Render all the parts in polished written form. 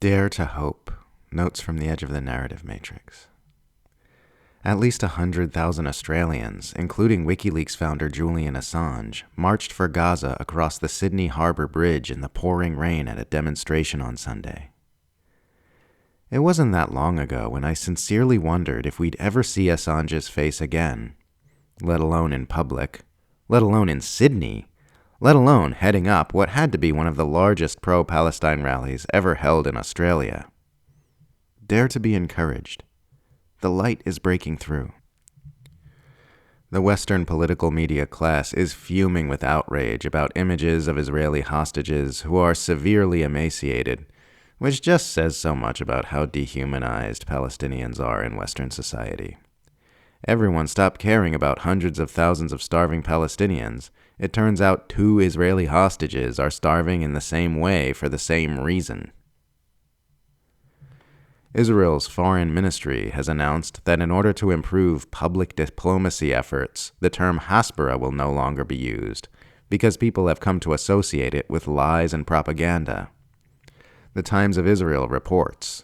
Dare to Hope. Notes from the Edge of the Narrative Matrix. At least 100,000 Australians, including WikiLeaks founder Julian Assange, marched for Gaza across the Sydney Harbour Bridge in the pouring rain at a demonstration on Sunday. It wasn't that long ago when I sincerely wondered if we'd ever see Assange's face again, let alone in public, let alone in Sydney, let alone heading up what had to be one of the largest pro-Palestine rallies ever held in Australia. Dare to be encouraged. The light is breaking through. The Western political media class is fuming with outrage about images of Israeli hostages who are severely emaciated, which just says so much about how dehumanized Palestinians are in Western society. Everyone stopped caring about hundreds of thousands of starving Palestinians. It turns out 2 Israeli hostages are starving in the same way for the same reason. Israel's foreign ministry has announced that in order to improve public diplomacy efforts, the term Hasbara will no longer be used, because people have come to associate it with lies and propaganda. The Times of Israel reports,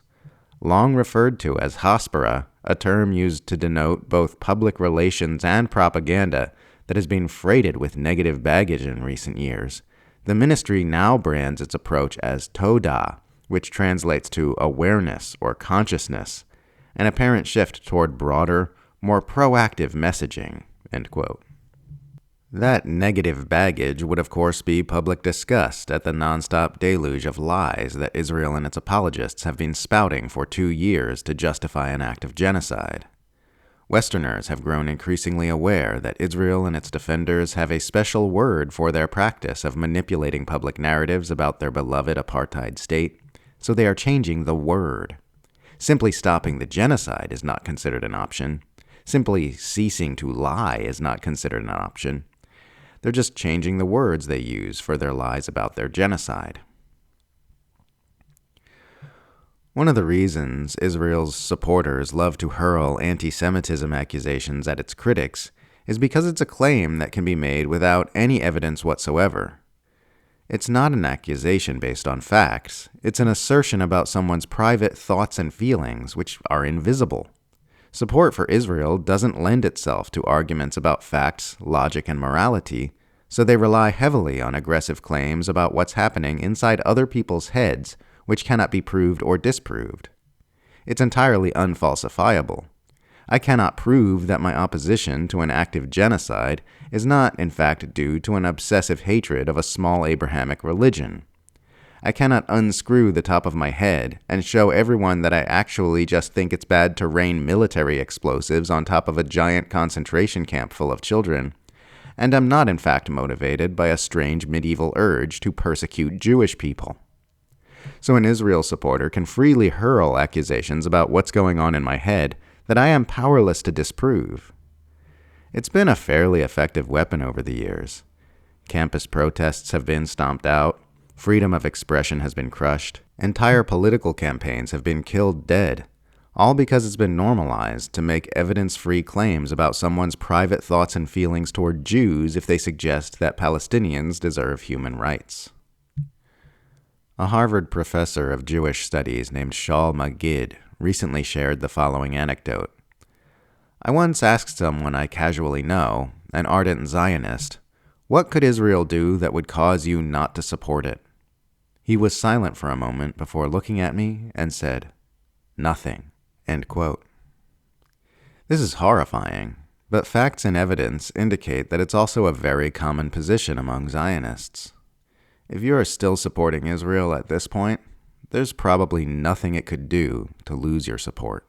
long referred to as Hasbara, a term used to denote both public relations and propaganda that has been freighted with negative baggage in recent years, the ministry now brands its approach as Todah, which translates to awareness or consciousness, an apparent shift toward broader, more proactive messaging, end quote. That negative baggage would of course be public disgust at the nonstop deluge of lies that Israel and its apologists have been spouting for 2 years to justify an act of genocide. Westerners have grown increasingly aware that Israel and its defenders have a special word for their practice of manipulating public narratives about their beloved apartheid state, so they are changing the word. Simply stopping the genocide is not considered an option. Simply ceasing to lie is not considered an option. They're just changing the words they use for their lies about their genocide. One of the reasons Israel's supporters love to hurl anti-Semitism accusations at its critics is because it's a claim that can be made without any evidence whatsoever. It's not an accusation based on facts. It's an assertion about someone's private thoughts and feelings, which are invisible. Support for Israel doesn't lend itself to arguments about facts, logic, and morality, so they rely heavily on aggressive claims about what's happening inside other people's heads, which cannot be proved or disproved. It's entirely unfalsifiable. I cannot prove that my opposition to an active genocide is not, in fact, due to an obsessive hatred of a small Abrahamic religion. I cannot unscrew the top of my head and show everyone that I actually just think it's bad to rain military explosives on top of a giant concentration camp full of children, and am not in fact motivated by a strange medieval urge to persecute Jewish people. So an Israel supporter can freely hurl accusations about what's going on in my head that I am powerless to disprove. It's been a fairly effective weapon over the years. Campus protests have been stomped out, freedom of expression has been crushed, entire political campaigns have been killed dead, all because it's been normalized to make evidence-free claims about someone's private thoughts and feelings toward Jews if they suggest that Palestinians deserve human rights. A Harvard professor of Jewish studies named Shaul Magid recently shared the following anecdote. I once asked someone I casually know, an ardent Zionist, what could Israel do that would cause you not to support it? He was silent for a moment before looking at me and said, "Nothing." End quote. This is horrifying, but facts and evidence indicate that it's also a very common position among Zionists. If you are still supporting Israel at this point, there's probably nothing it could do to lose your support.